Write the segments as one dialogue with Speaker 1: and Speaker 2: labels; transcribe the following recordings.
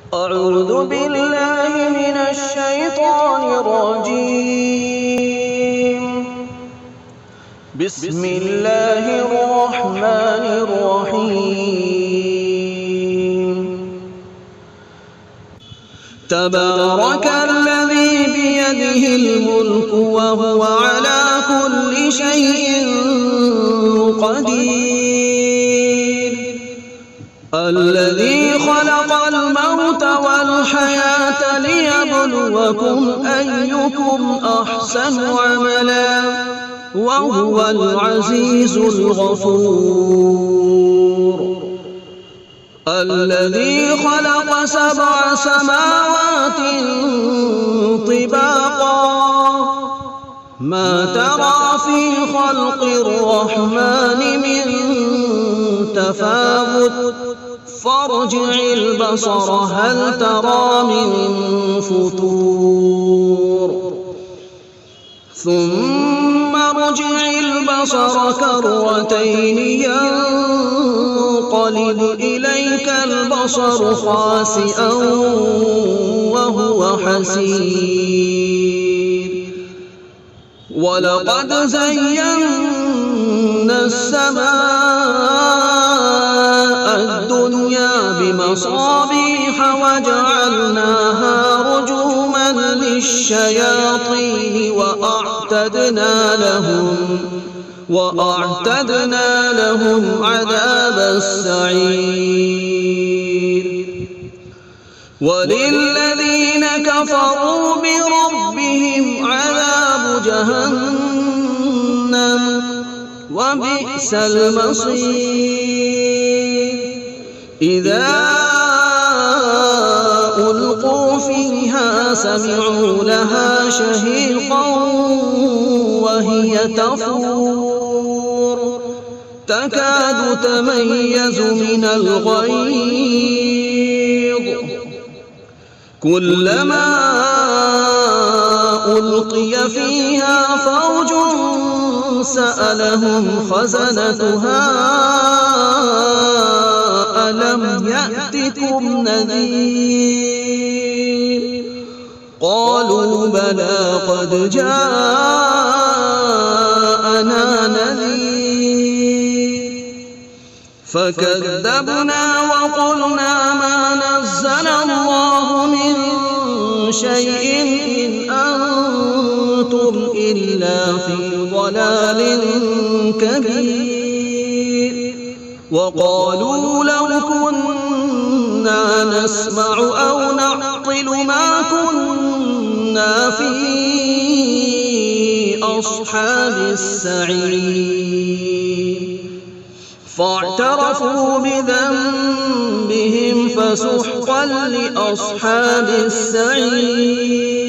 Speaker 1: أعوذ بالله من الشيطان الرجيم. بسم الله الرحمن الرحيم. تبارك الذي بيده الملك وهو على كل شيء قدير. الذي خلق الموت والحياة ليبلوكم أيكم أحسن عملا وهو العزيز الغفور. الذي خلق 7 سماوات طباقا ما ترى في خلق الرحمن من تفاوت فارجع البصر هل ترى من فطور ثم ارجع البصر كرتين ينقلب إليك البصر خاسئا وهو حسير. ولقد زينا السماء الدنيا بمصابيح وجعلناها رجوما للشياطين وأعتدنا لهم عذاب السعير. وللذين كفروا بربهم عذاب جهنم وبئس المصير. إذا ألقوا فيها سمعوا لها شهيقا وهي تفور تكاد تميز من الغيظ كلما ألقي فيها فوج سألهم خزنتها ألم يأتكم نذير قالوا بلى قد جاءنا نذير فكذبنا وقلنا ما نزل الله من شيء إن أنتم إلا في ضلال كبير. وقالوا لو كنا نسمع أو نعقل ما كنا في أصحاب السعير. فاعترفوا بذنبهم فسحقا لأصحاب السعير.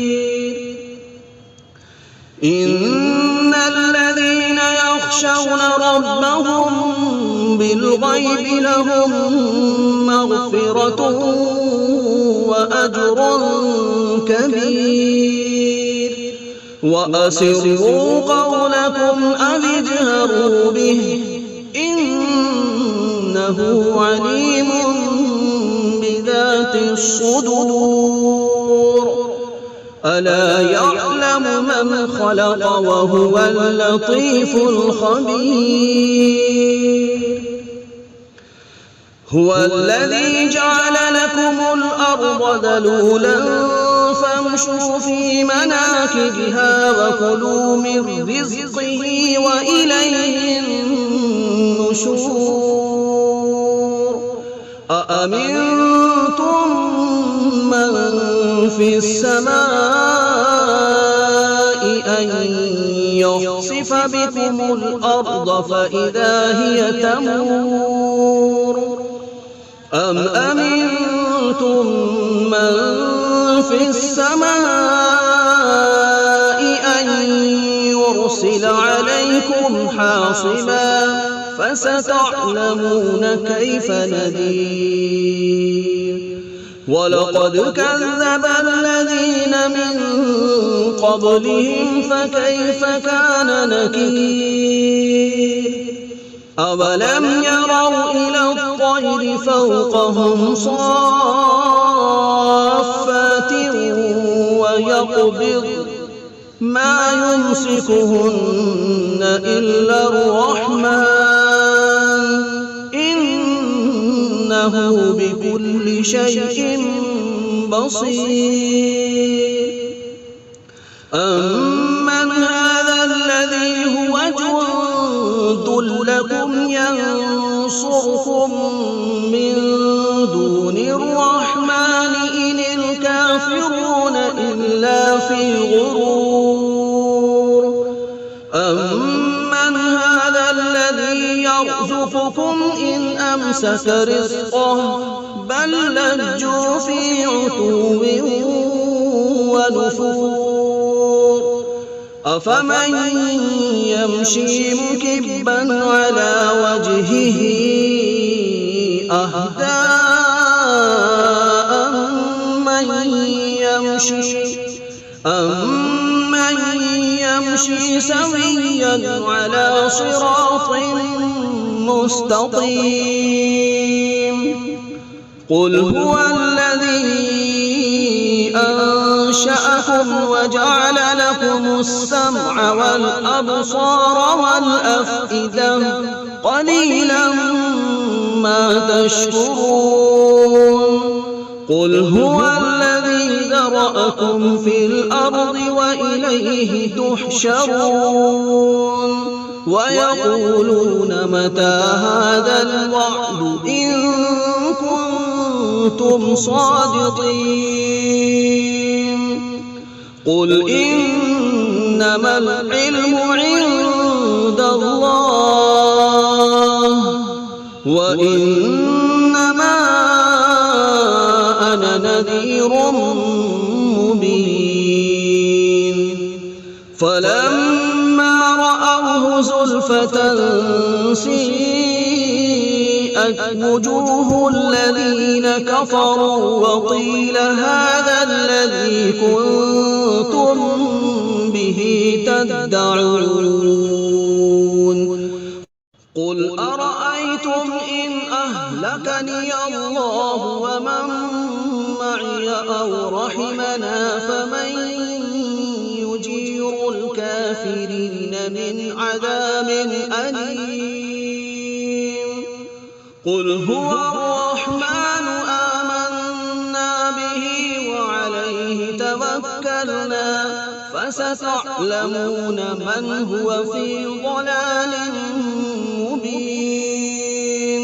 Speaker 1: إن الذين يخشون ربهم بالغيب لهم مغفرة وأجر كبير. وأسروا قولكم أو اجهروا به إنه عليم بذات الصدور. ألا يعلم من خلق وهو اللطيف الخبير. هو الذي جعل لكم الأرض ذلولا فامشوا في مناكبها وكلوا من رزقه وإليه النشور. أأمنتم من في السماء أن يخسف بكم الأرض فإذا هي تمور أم أمنتم من في السماء أن يرسل عليكم حاصبا فستعلمون كيف نذير. ولقد كذب الذين من قبلهم فكيف كان نكير. أولم يروا إلى الطير فوقهم صافات يقبض ما يمسكهن إلا الرحمن إنه بكل شيء بصير. أمن هذا الذي هو جند لكم ينصركم من دون الرحمن إن الكافرون إلا في غرور. أمن هذا الذي يرزقكم إن أمسك رزقه بل لجوا في عتو ونفور. أفمن يمشي مكبا على وجهه أهدى أمن يمشي سويا على صراط مستقيم. قل هو الذي أنشأكم وجعل لكم السمع والأبصار والأفئدة قليلا ما تشكرون. قل هو الذي ذرأكم في الأرض وإليه تحشرون. ويقولون متى هذا الوعد إن كنتم صادقين. قل إنما العلم عند الله وإنما أنا نذير مبين. فلما رأوه زلفة سيئت وجوه الذين كفروا وقيل هذا الذي كنتم به تدعون. قل أرأيتم إن أهلكني الله ومن معي أو رحمنا فمن يجير الكافرين من عذاب أليم. قل هو الرحمن آمنا به وعليه توكلنا فستعلمون من هو في ضلال مبين.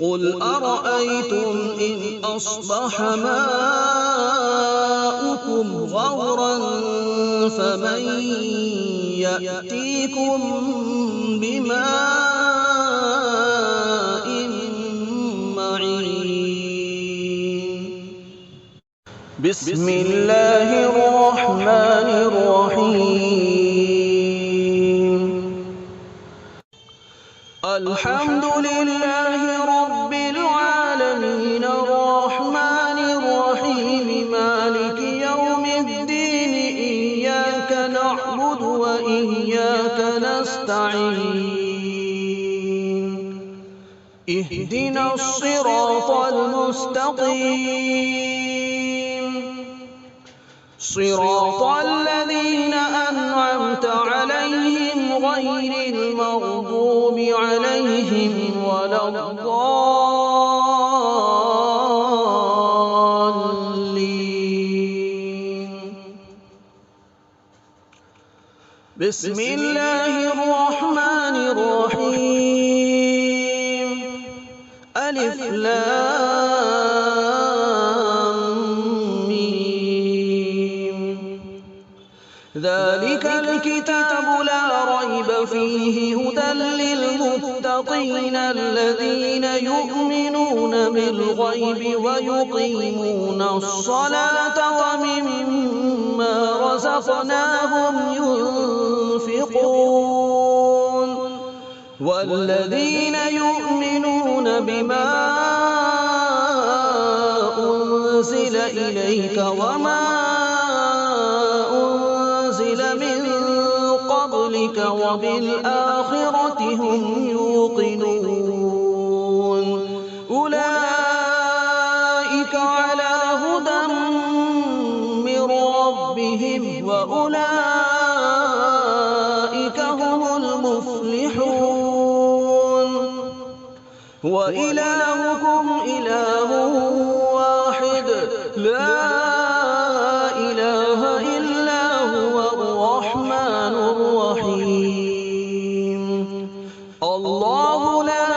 Speaker 1: قل أرأيتم إن أصبح ماؤكم غورا فمن يأتيكم بماء معين. بسم الله الرحمن الرحيم. الحمد لله رب العالمين الرحمن الرحيم مالك يوم الدين إياك نعبد وإياك نستعين. اهدنا الصراط المستقيم صراط الذين أنعمت عليهم غير المغضوب عليهم ولا الضالين. بسم الله الرحمن الرحيم. ألف لام ميم. ذلك الكتاب لا ريب فيه هدى للمتقين الذين يؤمنون بالغيب ويقيمون الصلاة ومما رزقناهم ينفقون. والذين يؤمنون بما أنزل إليك وما أنزل من قبلك وبالآخرة هم يوقنون. أولئك على هدى من ربهم وأولئك هم المفلحون وإلهكم إله واحد لا إله إلا هو الرحمن الرحيم الله لا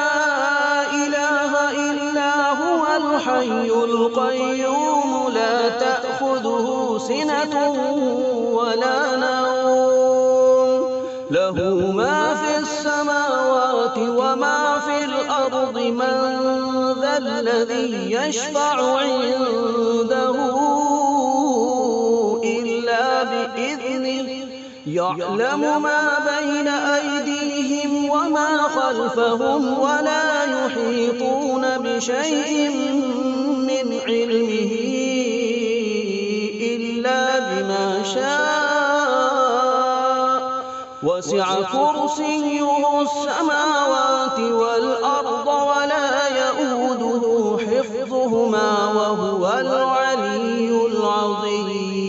Speaker 1: إله إلا هو الحي القيوم لا تأخذه سنة ولا نوم له ما في السماوات وما في الأرض من ذا الذي يشفع عنده إلا بإذنه يعلم ما بين أيديهم وما خلفهم ولا يحيطون بشيء من علمه إلا بما شاء وسع كرسيه السماوات والأرض ولا يئوده حفظهما وهو العلي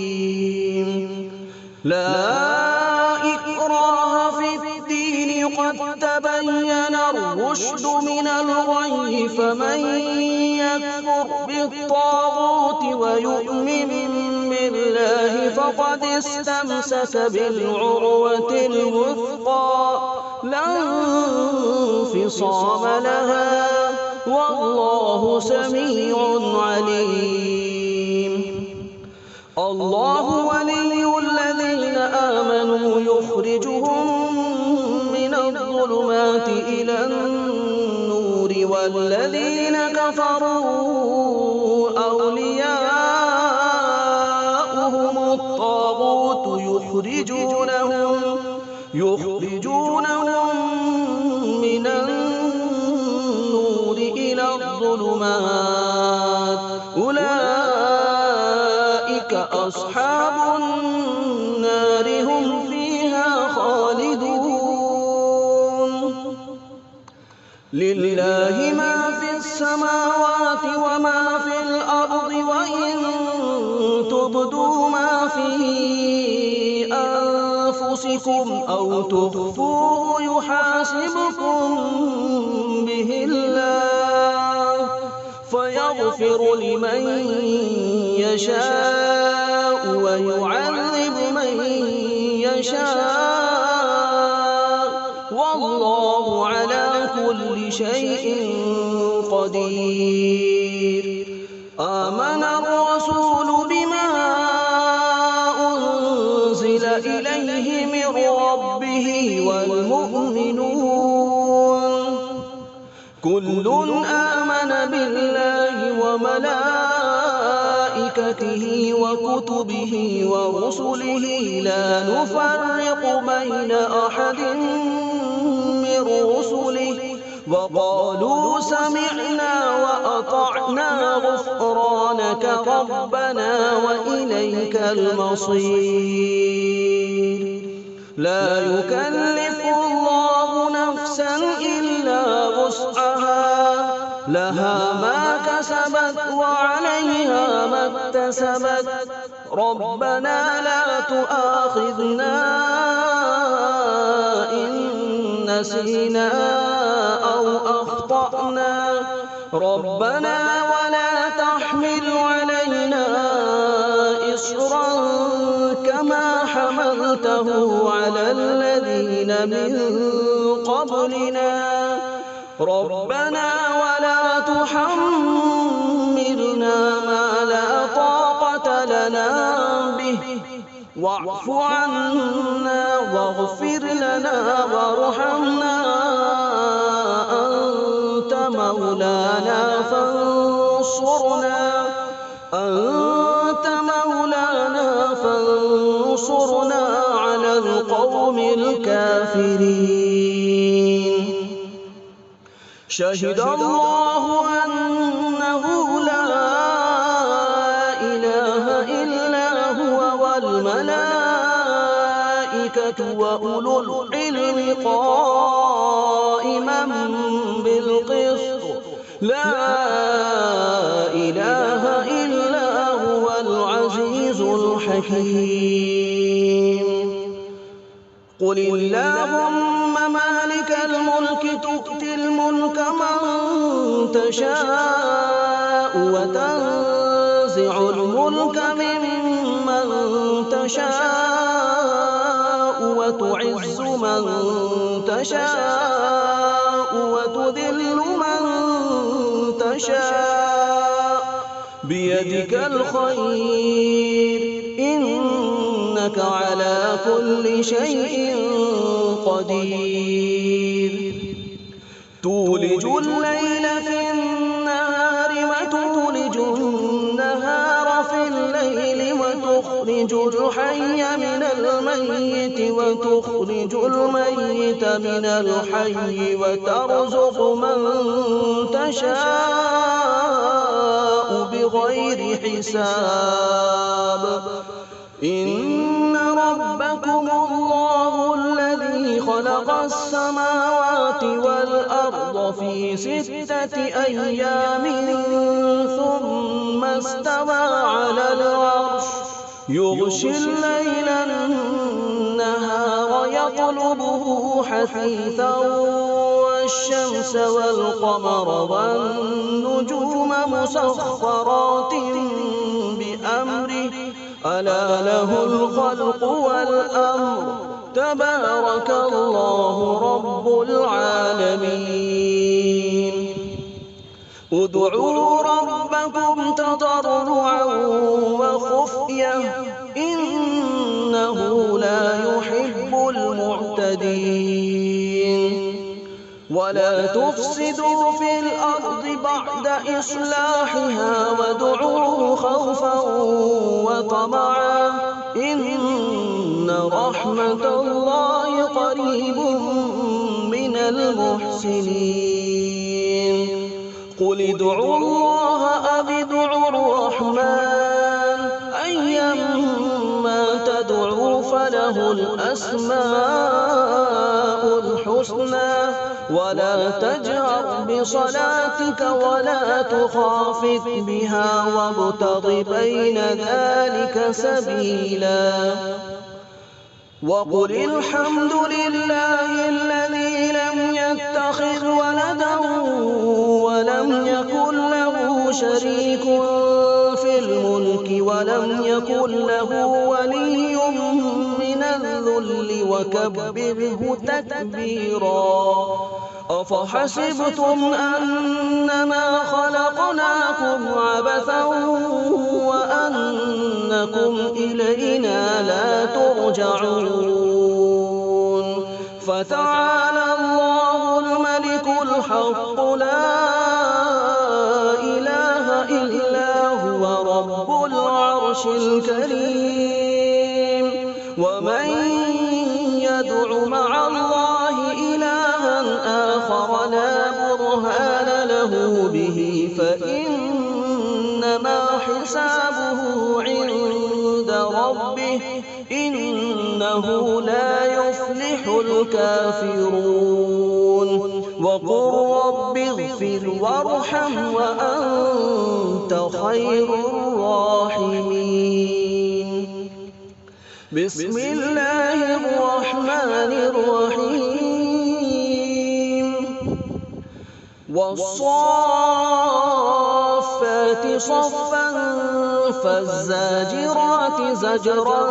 Speaker 1: العظيم لا إكراه في الدين قد تبين الرشد من الغي فمن يكفر بالطاغوت ويؤمن بالله فقد استمسك بالعروة الوثقى لا انفصام لها والله سميع عليم الله ولي الذين آمنوا يخرجهم من الظلمات إلى النور والذين كفروا أولياؤهم الطاغوت يخرجونهم من النور إلى الظلمات أولئك أصحاب النار هم فيها خالدون لله ما في السماوات وما في الأرض وإن تبدوا ما في أنفسكم أو تخفوه يحاسبكم به الله فيغفر لمن يشاء ويعذب من يشاء والله على كل شيء قدير آمن الرسول بما أنزل إليه من ربه والمؤمنون كل آمن بالله وملائكته وكتبه ورسله لا نفرق بين أحد من رسله وقالوا سمعنا وأطعنا غفرانك ربنا وإليك المصير لا يكلف الله نفسا إلا وسعها لها ما كسبت وعليها ما اكتسبت ربنا لا تؤاخذنا إن نسينا أو أخطأنا ربنا ولا تحمل علينا إصرا كما حملته على الذين من قبلنا ربنا ولا تحملنا ما لا طاقة لنا به واعف عنا واغفر لنا وارحمنا أنت مولانا فانصرنا على القوم الكافرين شهد الله أنه لا إله إلا هو والملائكة وأولو العلم قائما بالقسط لا إله إلا هو العزيز الحكيم حكيم قل اللهم مالك الملك تؤتي الملك من تشاء وتنزع الملك ممن تشاء وتعز من تشاء وتذل من تشاء بيدك الخير إنك على كل شيء قدير تولج الليل في النهار وتولج النهار في الليل وتخرج الحي من الميت وتخرج الميت من الحي وترزق من تشاء بغير حساب إن ربكم الله الذي خلق السماوات والأرض في 6 أيام ثم استوى على العرش يغشي الليل النهار يطلبه حثيثا والشمس والقمر والنجوم مسخرات بأمره ألا له الخلق والأمر تبارك الله رب العالمين ادعوا ربكم تضرعا وخفية إنه لا يحب المعتدين ولا تفسدوا في الأرض بعد إصلاحها وادعوه خوفا وطمعا إن رحمة الله قريب من المحسنين قل ادعوا الله أو ادعوا الرحمن أيما تدعوا فله الأسماء الحسنى ولا تجهر بصلاتك ولا تخافت بها وابتغ بين ذلك سبيلا وقل الحمد لله الذي لم يتخذ ولدا ولم يكن له شريك في الملك ولم يكن له ولي من الذل وكبره تكبيرا أفحسبتم أنما خلقناكم عبثا وأنكم إلينا لا ترجعون فتعالى الله الملك الحق لا إله إلا هو رب العرش الكريم ومن يدع مع الله إلها آخر لا برهان له به فإنما حسابه عند ربه إنه لا يفلح الكافرون وقل رب اغفر وارحم وأنت خير الراحمين بسم الله الرحمن الرحيم والصافات صفا فالزاجرات زجرا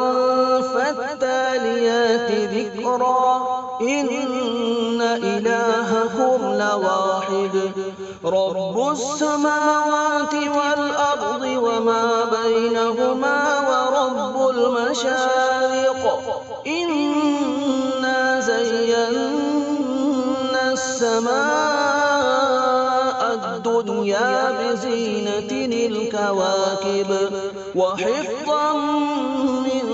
Speaker 1: فالتاليات ذكرا إن إلهكم لواحد رب السماوات والأرض وما بينهما ورب المشارق إنا زينا السماء الدنيا بزينة الكواكب وحفظا من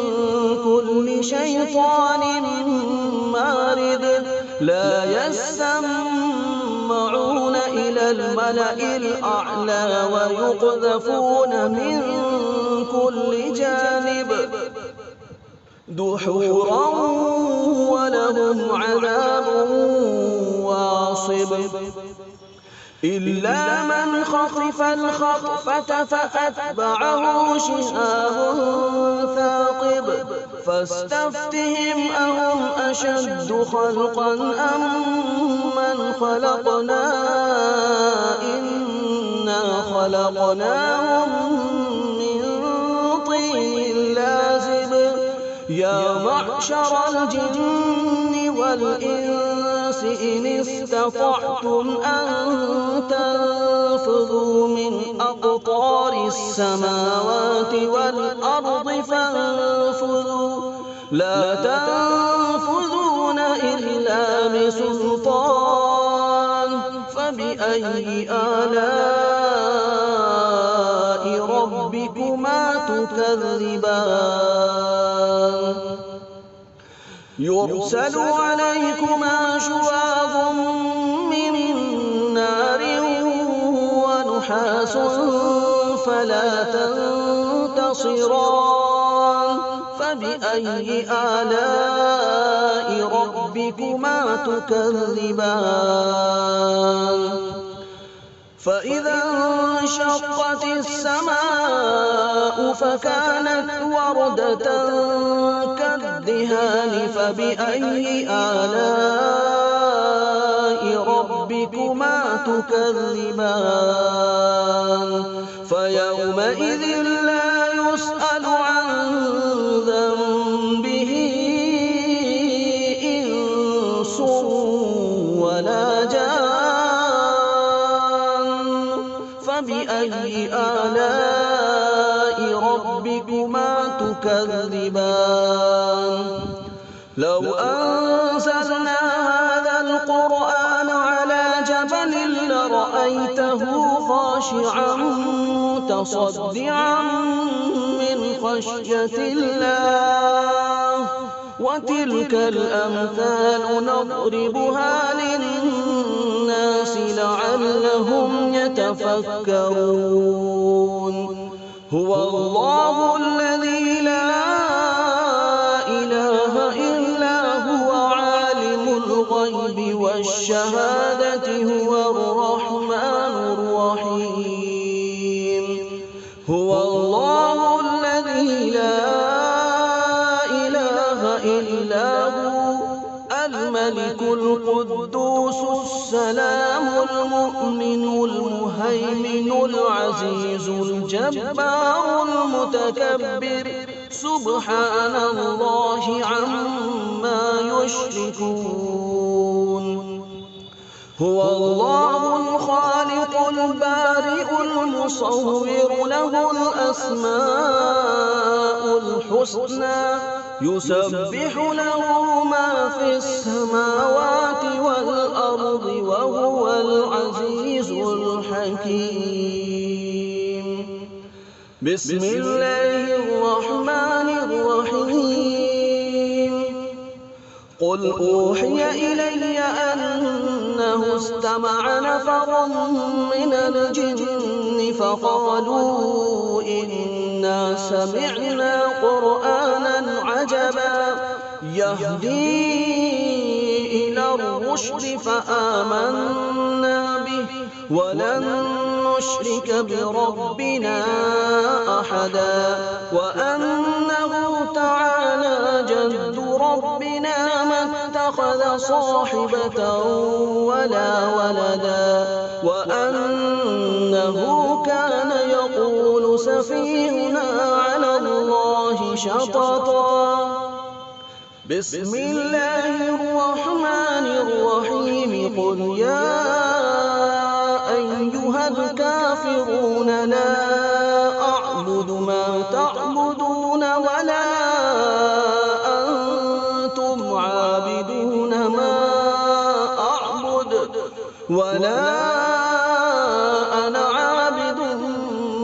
Speaker 1: كل شيطان مارد لا يسمعون إلى الملأ الأعلى ويقذفون من كل جانب دحورا ولهم عذاب واصب إلا من خطف الخطفة فأتبعه شهاب ثاقب فاستفتهم أهم أشد خلقا أم من خلقنا إنا خلقناهم من طين لازب يا معشر الجن والإنس إن استطعتم أن تنفذوا من أقطار السماوات والأرض فانفذوا لا تنفذون إلا بسلطان فبأي آلاء ربكما تكذبان يرسل عليكما شواظ من نار ونحاس فلا تنتصران فبأي آلاء ربكما تكذبان فإذا انشقت السماء فكانت وردة كالدهان فبأي آلاء ربكما تكذبان فيومئذ لا يسأل عن ذنبه إنس ولا جان فبأي آلاء ربكما تكذبان لو أنزلنا هذا القرآن على جبل لرأيته خاشعا متصدعا من خشية الله وتلك الأمثال نضربها للناس لعلهم يتفكرون هو الله الذي لا إله إلا هو عالم الغيب والشهادة هو الرحمن الرحيم هو الله الذي لا إله إلا هو الملك القدوس السلام المؤمن المهيمن العزيز الجبار المتكبر سبحان الله عما يشركون هو الله الخالق البارئ المصور له الأسماء الحسنى يسبح له ما في السماوات والأرض وهو العزيز الحكيم بسم الله الرحمن الرحيم قل أوحي إلي أنه استمع نفر من الجن فقالوا إنا سمعنا قرآنا عجبا يهدي إلى الرشد فآمنا به ولن نشرك بربنا أحدا وأنه تعالى جد ربنا ما اتخذ صاحبة ولا ولدا وأنه كان يقول سفيهنا على الله شططا بسم الله الرحمن الرحيم قل يا أيها الكافرون لا أعبد ما تعبدون ولا أنتم عابدون ما أعبد ولا أنا عابد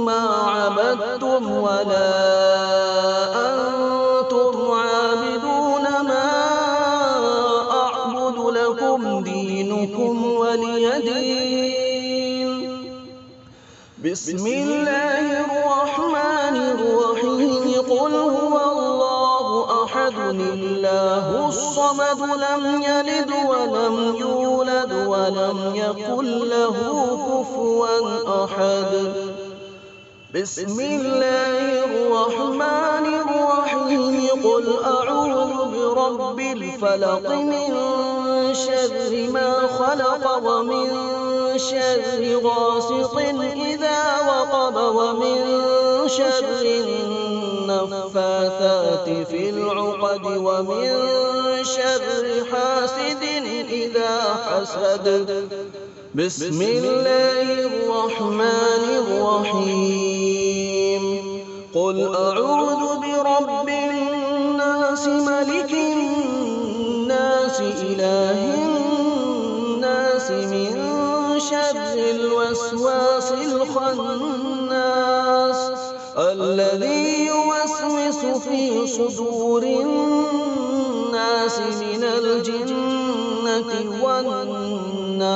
Speaker 1: ما عبدتم ولا أنتم عابدون ما أعبد لكم دينكم ولي دين بسم الله الرحمن الرحيم قل هو الله أحد الله الصمد لم يلد ولم يولد ولم يكن له كفوا أحد بسم الله الرحمن الرحيم قل برب الفلق من شر ما خلق ومن شر غاسق إذا وقب ومن شر النفاثات في العقد ومن شر حاسد إذا حسد. بسم الله الرحمن الرحيم. قل أعوذ برب الناس ملك الناس إله الناس من شر الوسواس الخناس الذي يوسوس في صدور الناس من الجنة والناس.